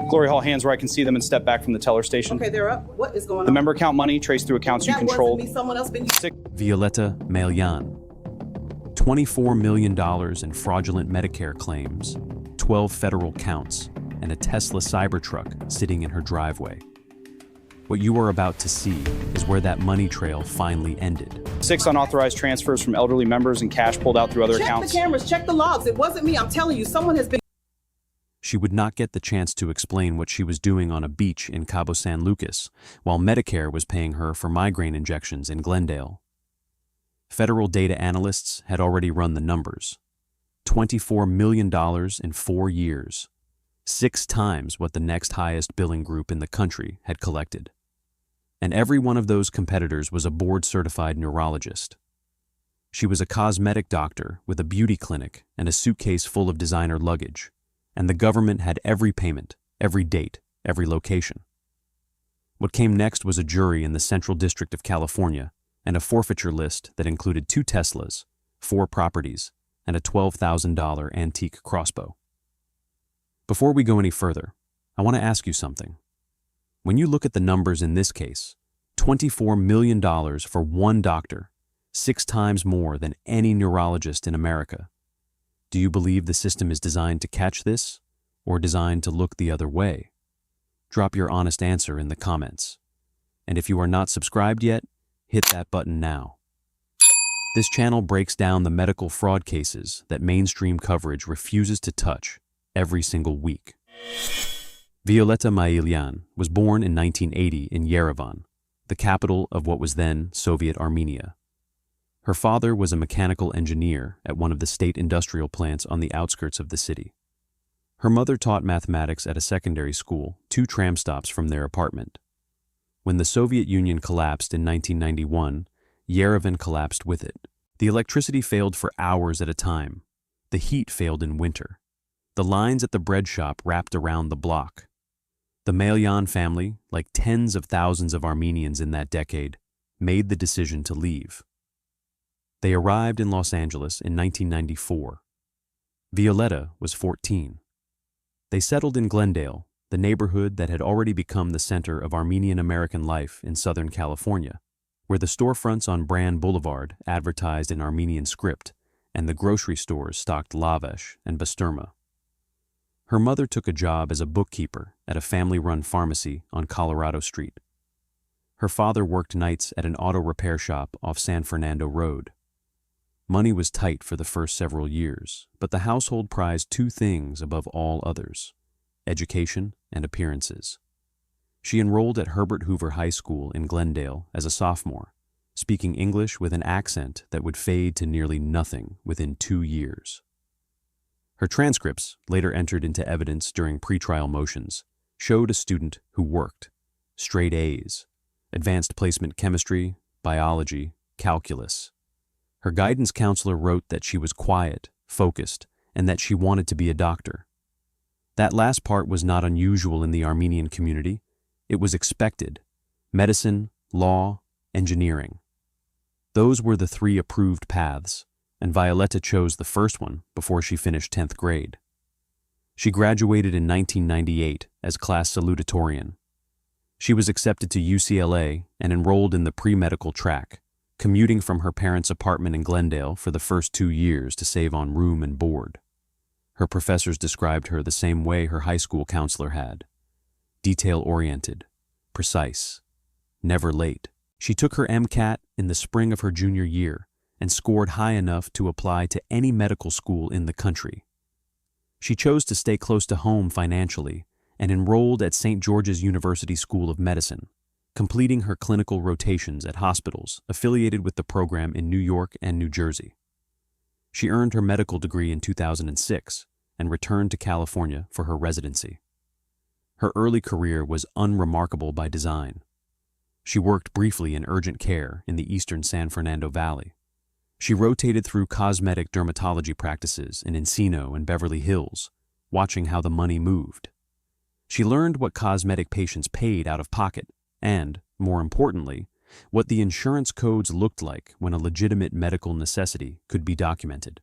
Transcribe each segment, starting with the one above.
Glory Hall hands where I can see them and step back from the teller station. Okay, they're up. What is going on? The member account money traced through accounts you That controlled. wasn't me. Someone else been using. Violetta Melian. $24 million in fraudulent Medicare claims, 12 federal counts, and a Tesla Cybertruck sitting in her driveway. What you are about to see is where that money trail finally ended. 6 unauthorized transfers from elderly members and cash pulled out through other accounts. Check the cameras, check the logs. It wasn't me. I'm telling you, someone has been. She would not get the chance to explain what she was doing on a beach in Cabo San Lucas, while Medicare was paying her for migraine injections in Glendale. Federal data analysts had already run the numbers. $24 million in 4 years, 6 times what the next highest billing group in the country had collected. And every one of those competitors was a board-certified neurologist. She was a cosmetic doctor with a beauty clinic and a suitcase full of designer luggage, and the government had every payment, every date, every location. What came next was a jury in the Central District of California and a forfeiture list that included 2 Teslas, 4 properties, and a $12,000 antique crossbow. Before we go any further, I want to ask you something. When you look at the numbers in this case, $24 million for one doctor, 6 times more than any neurologist in America, do you believe the system is designed to catch this or designed to look the other way? Drop your honest answer in the comments. And if you are not subscribed yet, hit that button now. This channel breaks down the medical fraud cases that mainstream coverage refuses to touch every single week. Violetta Melian was born in 1980 in Yerevan, the capital of what was then Soviet Armenia. Her father was a mechanical engineer at one of the state industrial plants on the outskirts of the city. Her mother taught mathematics at a secondary school 2 tram stops from their apartment. When the Soviet Union collapsed in 1991, Yerevan collapsed with it. The electricity failed for hours at a time. The heat failed in winter. The lines at the bread shop wrapped around the block. The Melian family, like tens of thousands of Armenians in that decade, made the decision to leave. They arrived in Los Angeles in 1994. Violetta was 14. They settled in Glendale, the neighborhood that had already become the center of Armenian-American life in Southern California, where the storefronts on Brand Boulevard advertised in Armenian script and the grocery stores stocked lavash and basturma. Her mother took a job as a bookkeeper at a family-run pharmacy on Colorado Street. Her father worked nights at an auto repair shop off San Fernando Road. Money was tight for the first several years, but the household prized 2 things above all others: education and appearances. She enrolled at Herbert Hoover High School in Glendale as a sophomore, speaking English with an accent that would fade to nearly nothing within 2 years. Her transcripts, later entered into evidence during pretrial motions, showed a student who worked, straight A's, advanced placement chemistry, biology, calculus. Her guidance counselor wrote that she was quiet, focused, and that she wanted to be a doctor. That last part was not unusual in the Armenian community. It was expected: medicine, law, engineering. Those were the 3 approved paths, and Violetta chose the first one before she finished 10th grade. She graduated in 1998 as class salutatorian. She was accepted to UCLA and enrolled in the pre-medical track, commuting from her parents' apartment in Glendale for the first 2 years to save on room and board. Her professors described her the same way her high school counselor had: detail-oriented, precise, never late. She took her MCAT in the spring of her junior year and scored high enough to apply to any medical school in the country. She chose to stay close to home financially and enrolled at St. George's University School of Medicine, completing her clinical rotations at hospitals affiliated with the program in New York and New Jersey. She earned her medical degree in 2006 and returned to California for her residency. Her early career was unremarkable by design. She worked briefly in urgent care in the eastern San Fernando Valley. She rotated through cosmetic dermatology practices in Encino and Beverly Hills, watching how the money moved. She learned what cosmetic patients paid out of pocket and, more importantly, what the insurance codes looked like when a legitimate medical necessity could be documented.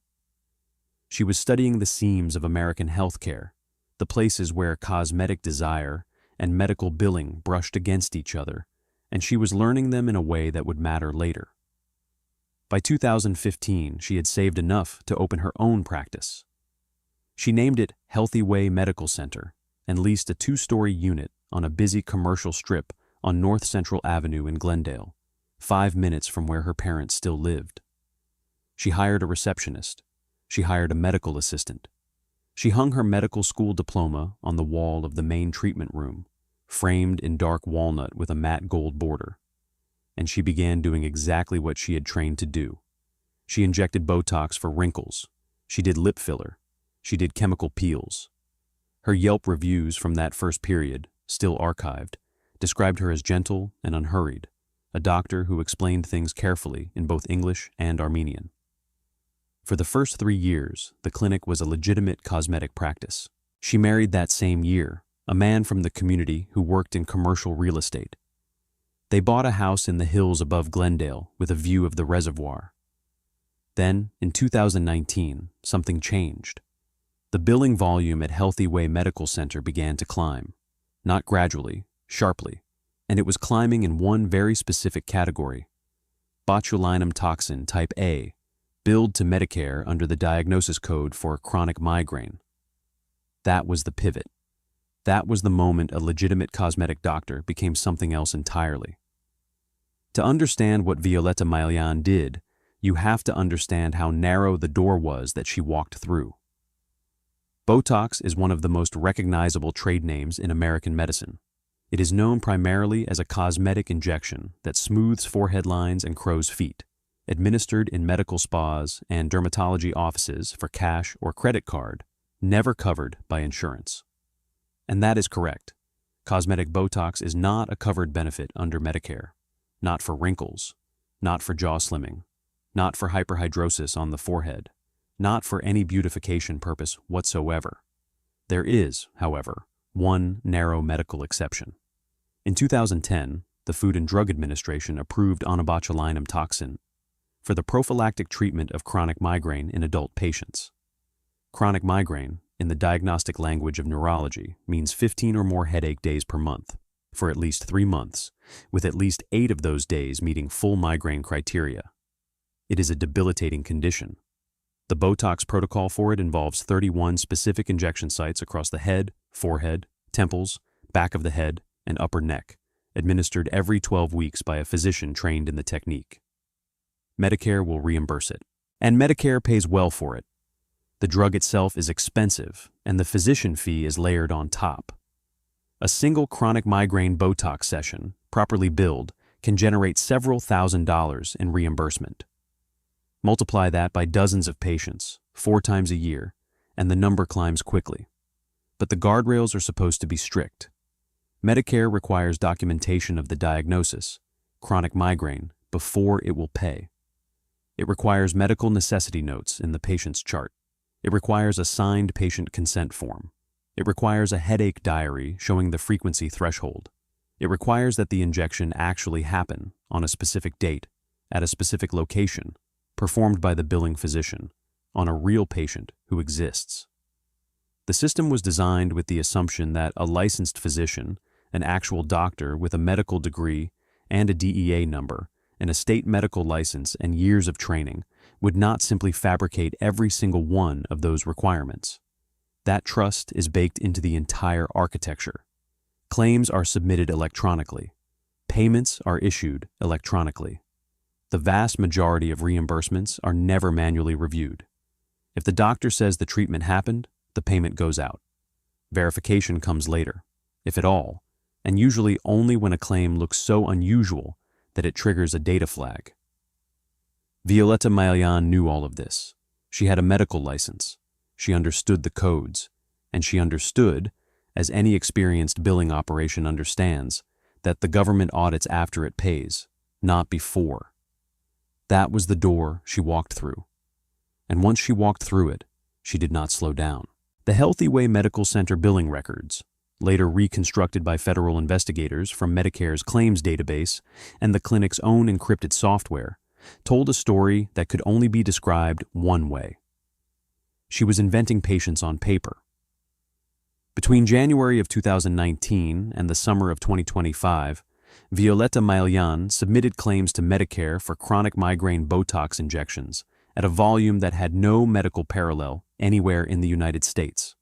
She was studying the seams of American healthcare, the places where cosmetic desire and medical billing brushed against each other, and she was learning them in a way that would matter later. By 2015, she had saved enough to open her own practice. She named it Healthy Way Medical Center and leased a 2-story unit on a busy commercial strip on North Central Avenue in Glendale, 5 minutes from where her parents still lived. She hired a receptionist. She hired a medical assistant. She hung her medical school diploma on the wall of the main treatment room, framed in dark walnut with a matte gold border. And she began doing exactly what she had trained to do. She injected Botox for wrinkles. She did lip filler. She did chemical peels. Her Yelp reviews from that first period, still archived, described her as gentle and unhurried, a doctor who explained things carefully in both English and Armenian. For the first 3 years, the clinic was a legitimate cosmetic practice. She married that same year a man from the community who worked in commercial real estate. They bought a house in the hills above Glendale with a view of the reservoir. Then, in 2019, something changed. The billing volume at Healthy Way Medical Center began to climb, not gradually, sharply, and it was climbing in one very specific category: botulinum toxin type A, billed to Medicare under the diagnosis code for chronic migraine. That was the pivot. That was the moment a legitimate cosmetic doctor became something else entirely. To understand what Violetta Maillan did, you have to understand how narrow the door was that she walked through. Botox is one of the most recognizable trade names in American medicine. It is known primarily as a cosmetic injection that smooths forehead lines and crow's feet, administered in medical spas and dermatology offices for cash or credit card, never covered by insurance. And that is correct. Cosmetic Botox is not a covered benefit under Medicare, not for wrinkles, not for jaw slimming, not for hyperhidrosis on the forehead, not for any beautification purpose whatsoever. There is, however, one narrow medical exception. In 2010, the Food and Drug Administration approved onabotulinum toxin for the prophylactic treatment of chronic migraine in adult patients. Chronic migraine, in the diagnostic language of neurology, means 15 or more headache days per month, for at least 3 months, with at least 8 of those days meeting full migraine criteria. It is a debilitating condition. The Botox protocol for it involves 31 specific injection sites across the head, forehead, temples, back of the head, and upper neck, administered every 12 weeks by a physician trained in the technique. Medicare will reimburse it, and Medicare pays well for it. The drug itself is expensive, and the physician fee is layered on top. A single chronic migraine Botox session, properly billed, can generate several $1,000s in reimbursement. Multiply that by dozens of patients, 4 times a year, and the number climbs quickly. But the guardrails are supposed to be strict. Medicare requires documentation of the diagnosis, chronic migraine, before it will pay. It requires medical necessity notes in the patient's chart. It requires a signed patient consent form. It requires a headache diary showing the frequency threshold. It requires that the injection actually happen on a specific date, at a specific location, performed by the billing physician, on a real patient who exists. The system was designed with the assumption that a licensed physician, an actual doctor with a medical degree and a DEA number, and a state medical license and years of training, would not simply fabricate every single one of those requirements. That trust is baked into the entire architecture. Claims are submitted electronically. Payments are issued electronically. The vast majority of reimbursements are never manually reviewed. If the doctor says the treatment happened, the payment goes out. Verification comes later, if at all, and usually only when a claim looks so unusual that it triggers a data flag. Violetta Maillan knew all of this. She had a medical license. She understood the codes, and she understood, as any experienced billing operation understands, that the government audits after it pays, not before. That was the door she walked through. And once she walked through it, she did not slow down. The Healthy Way Medical Center billing records, later reconstructed by federal investigators from Medicare's claims database and the clinic's own encrypted software, told a story that could only be described one way. She was inventing patients on paper. Between January of 2019 and the summer of 2025, Violeta Maillan submitted claims to Medicare for chronic migraine Botox injections at a volume that had no medical parallel anywhere in the United States.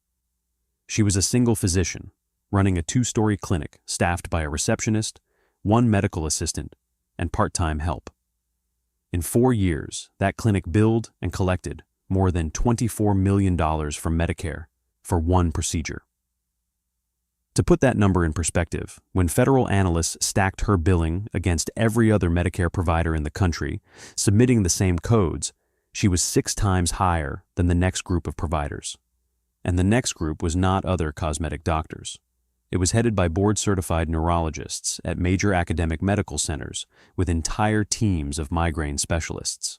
She was a single physician, running a 2-story clinic staffed by a receptionist, 1 medical assistant, and part-time help. In 4 years, that clinic billed and collected more than $24 million from Medicare for 1 procedure. To put that number in perspective, when federal analysts stacked her billing against every other Medicare provider in the country, submitting the same codes, she was 6 times higher than the next group of providers. And the next group was not other cosmetic doctors. It was headed by board-certified neurologists at major academic medical centers with entire teams of migraine specialists.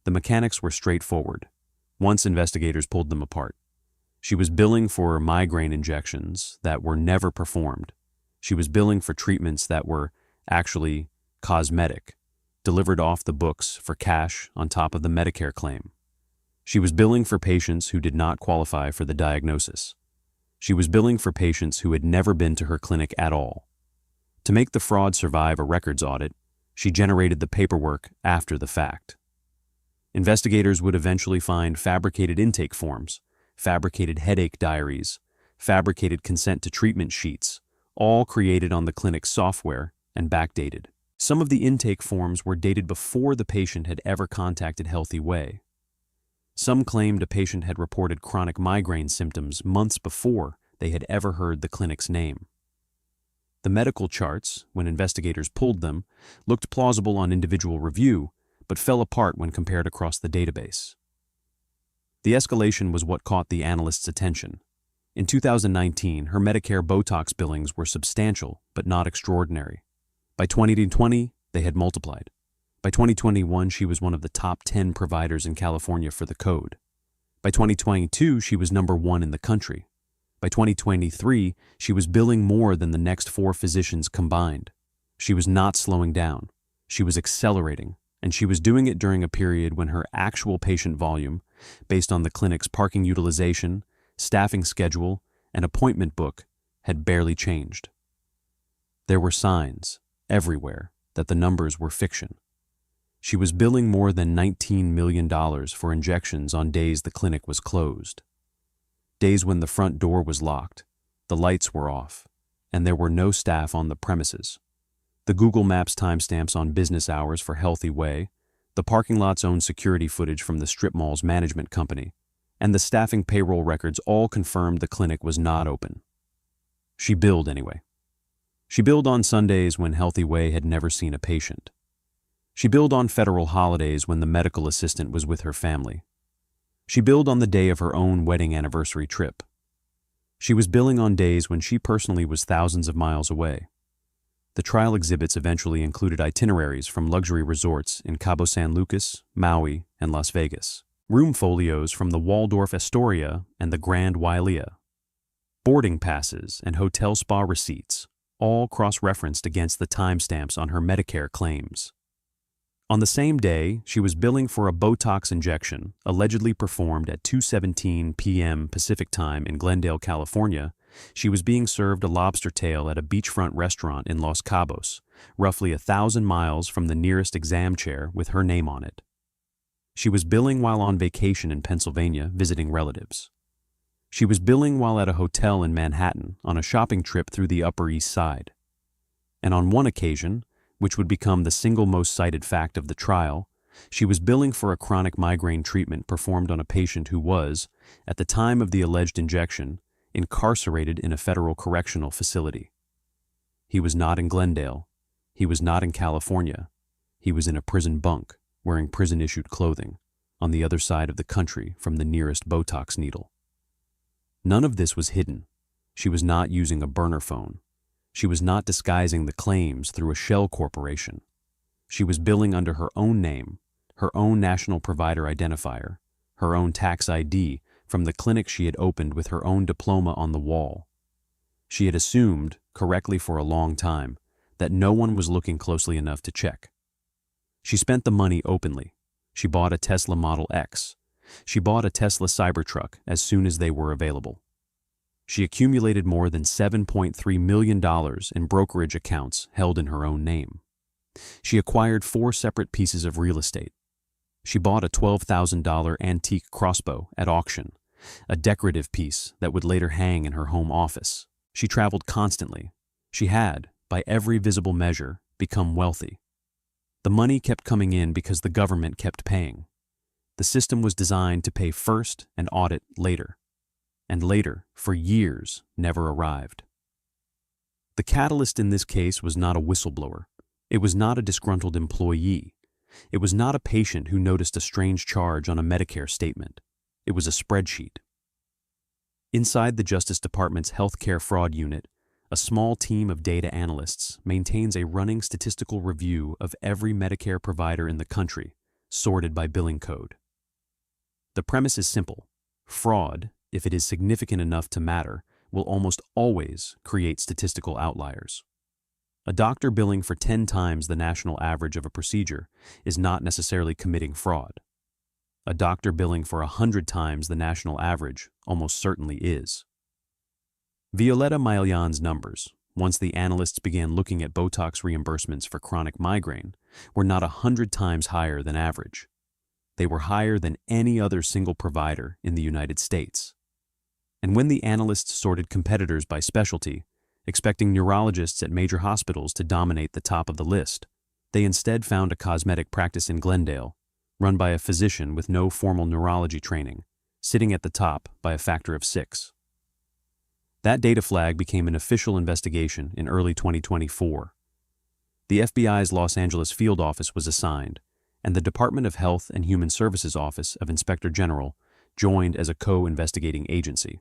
The mechanics were straightforward, once investigators pulled them apart. She was billing for migraine injections that were never performed. She was billing for treatments that were actually cosmetic, delivered off the books for cash on top of the Medicare claim. She was billing for patients who did not qualify for the diagnosis. She was billing for patients who had never been to her clinic at all. To make the fraud survive a records audit, she generated the paperwork after the fact. Investigators would eventually find fabricated intake forms, fabricated headache diaries, fabricated consent to treatment sheets, all created on the clinic's software and backdated. Some of the intake forms were dated before the patient had ever contacted Healthy Way. Some claimed a patient had reported chronic migraine symptoms months before they had ever heard the clinic's name. The medical charts, when investigators pulled them, looked plausible on individual review, but fell apart when compared across the database. The escalation was what caught the analyst's attention. In 2019, her Medicare Botox billings were substantial, but not extraordinary. By 2020, they had multiplied. By 2021, she was one of the top 10 providers in California for the code. By 2022, she was number 1 in the country. By 2023, she was billing more than the next 4 physicians combined. She was not slowing down. She was accelerating, and she was doing it during a period when her actual patient volume, based on the clinic's parking utilization, staffing schedule, and appointment book, had barely changed. There were signs, everywhere, that the numbers were fiction. She was billing more than $19 million for injections on days the clinic was closed. Days when the front door was locked, the lights were off, and there were no staff on the premises. The Google Maps timestamps on business hours for Healthy Way, the parking lot's own security footage from the strip mall's management company, and the staffing payroll records all confirmed the clinic was not open. She billed anyway. She billed on Sundays when Healthy Way had never seen a patient. She billed on federal holidays when the medical assistant was with her family. She billed on the day of her own wedding anniversary trip. She was billing on days when she personally was thousands of miles away. The trial exhibits eventually included itineraries from luxury resorts in Cabo San Lucas, Maui, and Las Vegas, room folios from the Waldorf Astoria and the Grand Wailea, boarding passes and hotel spa receipts, all cross-referenced against the timestamps on her Medicare claims. On the same day, she was billing for a Botox injection allegedly performed at 2:17 p.m. Pacific Time in Glendale, California. She was being served a lobster tail at a beachfront restaurant in Los Cabos, roughly 1,000 miles from the nearest exam chair with her name on it. She was billing while on vacation in Pennsylvania visiting relatives. She was billing while at a hotel in Manhattan on a shopping trip through the Upper East Side. And on one occasion, which would become the single most cited fact of the trial, she was billing for a chronic migraine treatment performed on a patient who was, at the time of the alleged injection, incarcerated in a federal correctional facility. He was not in Glendale. He was not in California. He was in a prison bunk, wearing prison-issued clothing, on the other side of the country from the nearest Botox needle. None of this was hidden. She was not using a burner phone. She was not disguising the claims through a shell corporation. She was billing under her own name, her own national provider identifier, her own tax ID from the clinic she had opened with her own diploma on the wall. She had assumed, correctly for a long time, that no one was looking closely enough to check. She spent the money openly. She bought a Tesla Model X. She bought a Tesla Cybertruck as soon as they were available. She accumulated more than $7.3 million in brokerage accounts held in her own name. She acquired 4 separate pieces of real estate. She bought a $12,000 antique crossbow at auction, a decorative piece that would later hang in her home office. She traveled constantly. She had, by every visible measure, become wealthy. The money kept coming in because the government kept paying. The system was designed to pay first and audit later. And later, for years, never arrived. The catalyst in this case was not a whistleblower. It was not a disgruntled employee. It was not a patient who noticed a strange charge on a Medicare statement. It was a spreadsheet. Inside the Justice Department's healthcare fraud unit, a small team of data analysts maintains a running statistical review of every Medicare provider in the country, sorted by billing code. The premise is simple. Fraud, if it is significant enough to matter, will almost always create statistical outliers. A doctor billing for 10 times the national average of a procedure is not necessarily committing fraud. A doctor billing for 100 times the national average almost certainly is. Violetta Maillan's numbers, once the analysts began looking at Botox reimbursements for chronic migraine, were not 100 times higher than average. They were higher than any other single provider in the United States. And when the analysts sorted competitors by specialty, expecting neurologists at major hospitals to dominate the top of the list, they instead found a cosmetic practice in Glendale, run by a physician with no formal neurology training, sitting at the top by a factor of 6. That data flag became an official investigation in early 2024. The FBI's Los Angeles field office was assigned, and the Department of Health and Human Services Office of Inspector General joined as a co-investigating agency.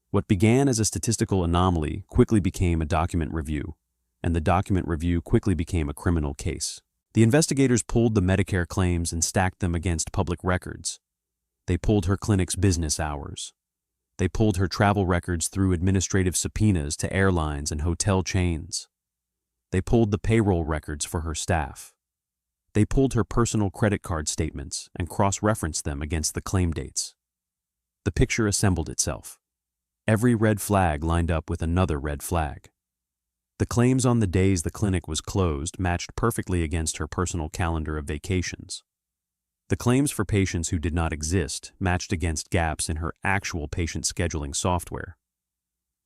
What began as a statistical anomaly quickly became a document review, and the document review quickly became a criminal case. The investigators pulled the Medicare claims and stacked them against public records. They pulled her clinic's business hours. They pulled her travel records through administrative subpoenas to airlines and hotel chains. They pulled the payroll records for her staff. They pulled her personal credit card statements and cross-referenced them against the claim dates. The picture assembled itself. Every red flag lined up with another red flag. The claims on the days the clinic was closed matched perfectly against her personal calendar of vacations. The claims for patients who did not exist matched against gaps in her actual patient scheduling software.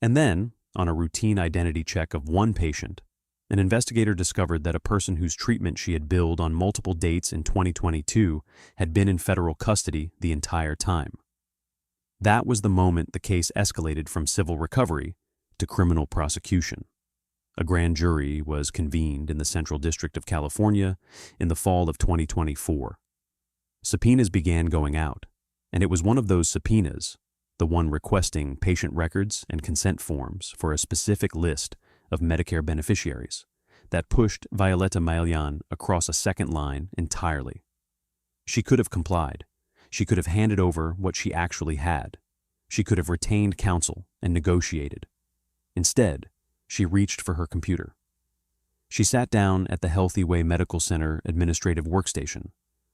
And then, on a routine identity check of one patient, an investigator discovered that a person whose treatment she had billed on multiple dates in 2022 had been in federal custody the entire time. That was the moment the case escalated from civil recovery to criminal prosecution. A grand jury was convened in the Central District of California in the fall of 2024. Subpoenas began going out, and it was one of those subpoenas, the one requesting patient records and consent forms for a specific list of Medicare beneficiaries, that pushed Violetta Maillan across a second line entirely. She could have complied. She could have handed over what she actually had. She could have retained counsel and negotiated. Instead, she reached for her computer. She sat down at the Healthy Way Medical Center administrative workstation,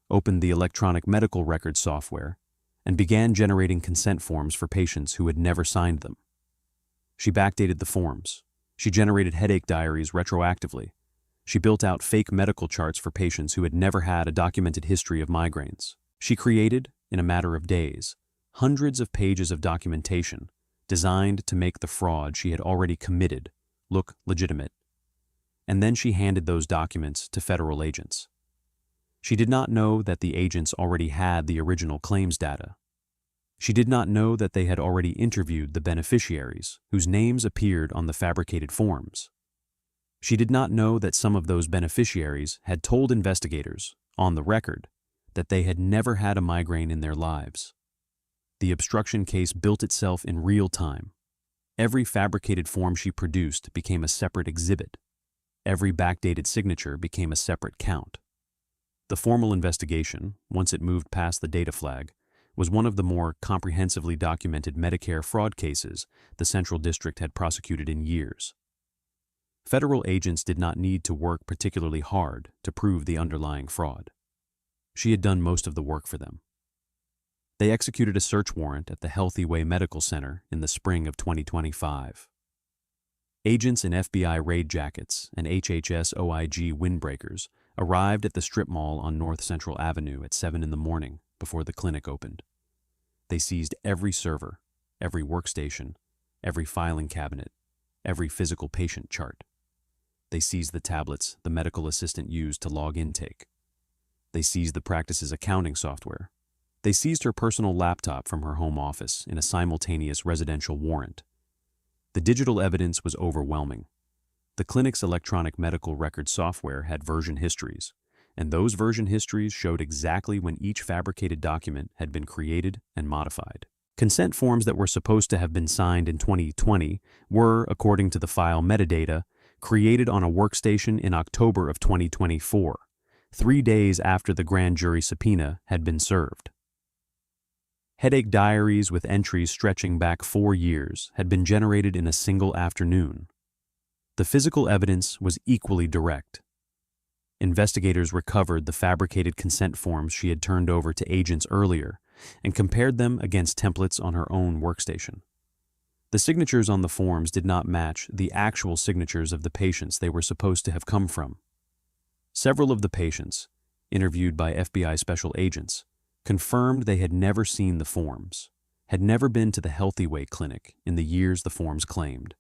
opened the electronic medical record software, and began generating consent forms for patients who had never signed them. She backdated the forms. She generated headache diaries retroactively. She built out fake medical charts for patients who had never had a documented history of migraines. She created, in a matter of days, hundreds of pages of documentation designed to make the fraud she had already committed look legitimate. And then she handed those documents to federal agents. She did not know that the agents already had the original claims data. She did not know that they had already interviewed the beneficiaries whose names appeared on the fabricated forms. She did not know that some of those beneficiaries had told investigators, on the record, that they had never had a migraine in their lives. The obstruction case built itself in real time. Every fabricated form she produced became a separate exhibit. Every backdated signature became a separate count. The formal investigation, once it moved past the data flag, was one of the more comprehensively documented Medicare fraud cases the Central District had prosecuted in years. Federal agents did not need to work particularly hard to prove the underlying fraud. She had done most of the work for them. They executed a search warrant at the Healthy Way Medical Center in the spring of 2025. Agents in FBI raid jackets and HHS OIG windbreakers arrived at the strip mall on North Central Avenue at 7 in the morning before the clinic opened. They seized every server, every workstation, every filing cabinet, every physical patient chart. They seized the tablets the medical assistant used to log intake. They seized the practice's accounting software. They seized her personal laptop from her home office in a simultaneous residential warrant. The digital evidence was overwhelming. The clinic's electronic medical record software had version histories, and those version histories showed exactly when each fabricated document had been created and modified. Consent forms that were supposed to have been signed in 2020 were, according to the file metadata, created on a workstation in October of 2024, 3 days after the grand jury subpoena had been served. Headache diaries with entries stretching back 4 years had been generated in a single afternoon. The physical evidence was equally direct. Investigators recovered the fabricated consent forms she had turned over to agents earlier and compared them against templates on her own workstation. The signatures on the forms did not match the actual signatures of the patients they were supposed to have come from. Several of the patients, interviewed by FBI special agents, confirmed they had never seen the forms, had never been to the Healthy Way clinic in the years the forms claimed,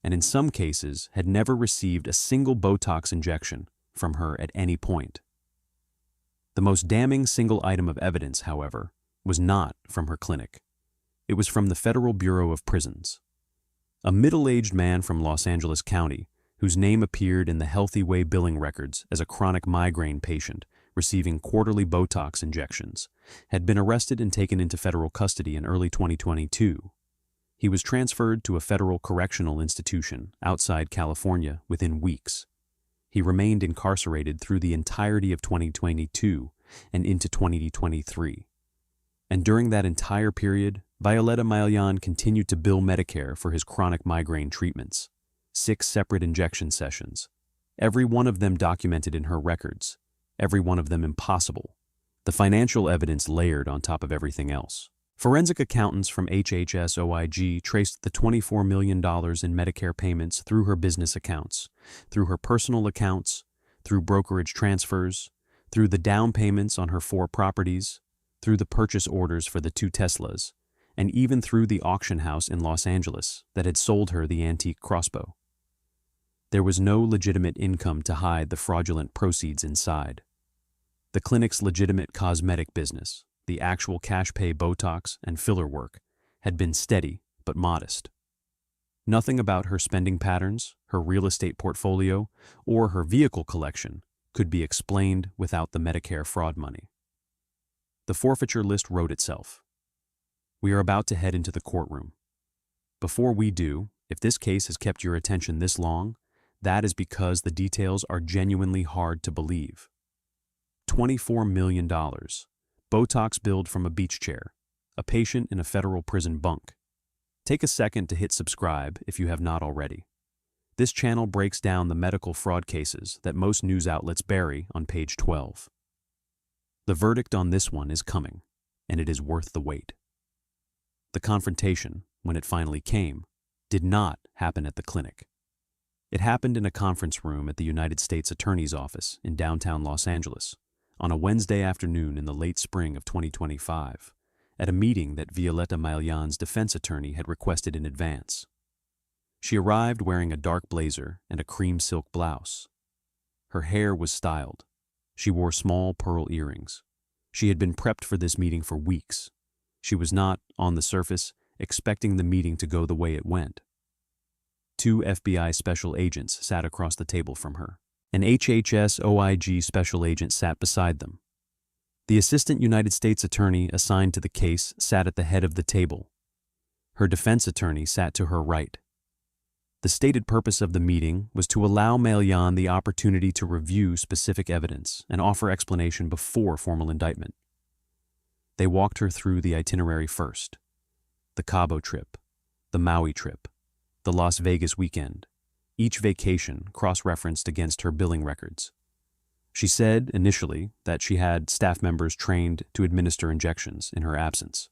and in some cases had never received a single Botox injection from her at any point. The most damning single item of evidence, however, was not from her clinic. It was from the Federal Bureau of Prisons. A middle-aged man from Los Angeles County, whose name appeared in the Healthy Way billing records as a chronic migraine patient receiving quarterly Botox injections, had been arrested and taken into federal custody in early 2022. He was transferred to a federal correctional institution outside California within weeks. He remained incarcerated through the entirety of 2022 and into 2023. And during that entire period, Violeta Maillan continued to bill Medicare for his chronic migraine treatments. 6 separate injection sessions, every one of them documented in her records, every one of them impossible. The financial evidence layered on top of everything else. Forensic accountants from HHS OIG traced the $24 million in Medicare payments through her business accounts, through her personal accounts, through brokerage transfers, through the down payments on her 4 properties, through the purchase orders for the 2 Teslas, and even through the auction house in Los Angeles that had sold her the antique crossbow. There was no legitimate income to hide the fraudulent proceeds inside. The clinic's legitimate cosmetic business, the actual cash pay Botox and filler work, had been steady but modest. Nothing about her spending patterns, her real estate portfolio, or her vehicle collection could be explained without the Medicare fraud money. The forfeiture list wrote itself. We are about to head into the courtroom. Before we do, if this case has kept your attention this long, that is because the details are genuinely hard to believe. $24 million. Botox billed from a beach chair. A patient in a federal prison bunk. Take a second to hit subscribe if you have not already. This channel breaks down the medical fraud cases that most news outlets bury on page 12. The verdict on this one is coming, and it is worth the wait. The confrontation, when it finally came, did not happen at the clinic. It happened in a conference room at the United States Attorney's Office in downtown Los Angeles on a Wednesday afternoon in the late spring of 2025, at a meeting that Violeta Maillan's defense attorney had requested in advance. She arrived wearing a dark blazer and a cream silk blouse. Her hair was styled. She wore small pearl earrings. She had been prepped for this meeting for weeks. She was not, on the surface, expecting the meeting to go the way it went. 2 FBI special agents sat across the table from her. An HHS OIG special agent sat beside them. The assistant United States attorney assigned to the case sat at the head of the table. Her defense attorney sat to her right. The stated purpose of the meeting was to allow Maillan the opportunity to review specific evidence and offer explanation before formal indictment. They walked her through the itinerary first. The Cabo trip, the Maui trip, the Las Vegas weekend, each vacation cross-referenced against her billing records. She said initially that she had staff members trained to administer injections in her absence.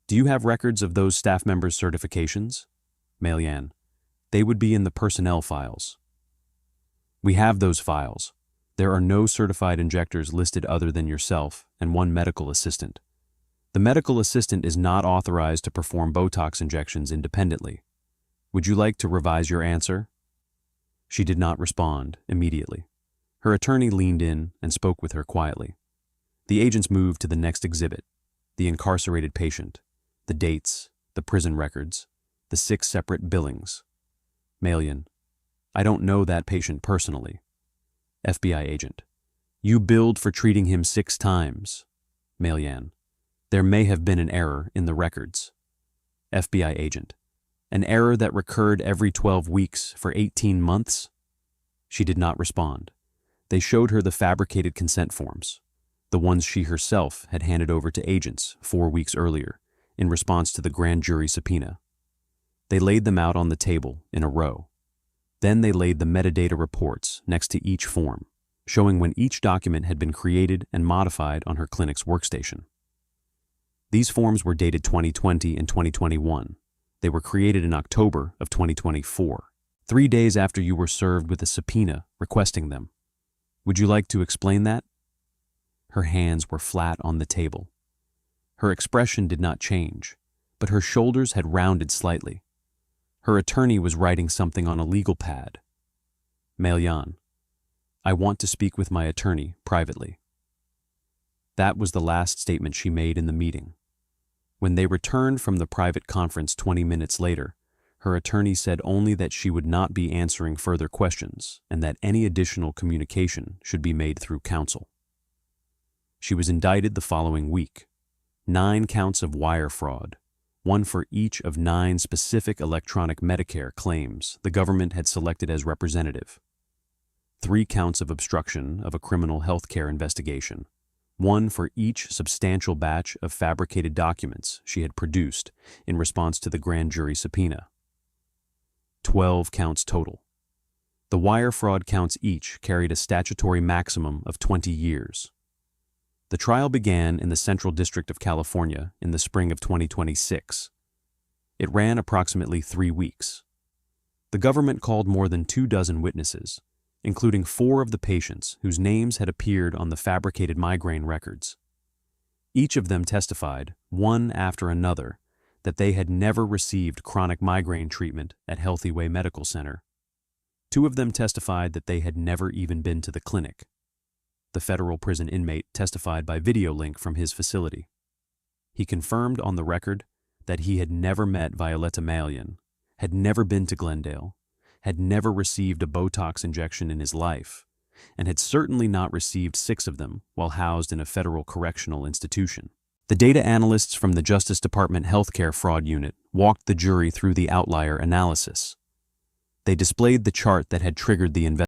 Do you have records of those staff members' certifications? Malian. They would be in the personnel files. We have those files. There are no certified injectors listed other than yourself and one medical assistant. The medical assistant is not authorized to perform Botox injections independently. Would you like to revise your answer? She did not respond immediately. Her attorney leaned in and spoke with her quietly. The agents moved to the next exhibit, the incarcerated patient, the dates, the prison records, the 6 separate billings. Malian. I don't know that patient personally. FBI agent. You billed for treating him 6 times. Malian. There may have been an error in the records. FBI agent. An error that recurred every 12 weeks for 18 months? She did not respond. They showed her the fabricated consent forms, the ones she herself had handed over to agents 4 weeks earlier in response to the grand jury subpoena. They laid them out on the table in a row. Then they laid the metadata reports next to each form, showing when each document had been created and modified on her clinic's workstation. These forms were dated 2020 and 2021. They were created in October of 2024, 3 days after you were served with a subpoena requesting them. Would you like to explain that? Her hands were flat on the table. Her expression did not change, but her shoulders had rounded slightly. Her attorney was writing something on a legal pad. Malian. I want to speak with my attorney privately. That was the last statement she made in the meeting. When they returned from the private conference 20 minutes later, her attorney said only that she would not be answering further questions and that any additional communication should be made through counsel. She was indicted the following week. 9 counts of wire fraud, 1 for each of 9 specific electronic Medicare claims the government had selected as representative. 3 counts of obstruction of a criminal health care investigation, 1 for each substantial batch of fabricated documents she had produced in response to the grand jury subpoena. 12 counts total. The wire fraud counts each carried a statutory maximum of 20 years. The trial began in the Central District of California in the spring of 2026. It ran approximately 3 weeks. The government called more than 24 witnesses, including 4 of the patients whose names had appeared on the fabricated migraine records. Each of them testified, one after another, that they had never received chronic migraine treatment at Healthy Way Medical Center. 2 of them testified that they had never even been to the clinic. The federal prison inmate testified by video link from his facility. He confirmed on the record that he had never met Violetta Malian, had never been to Glendale, had never received a Botox injection in his life, and had certainly not received 6 of them while housed in a federal correctional institution. The data analysts from the Justice Department Healthcare Fraud Unit walked the jury through the outlier analysis. They displayed the chart that had triggered the investigation.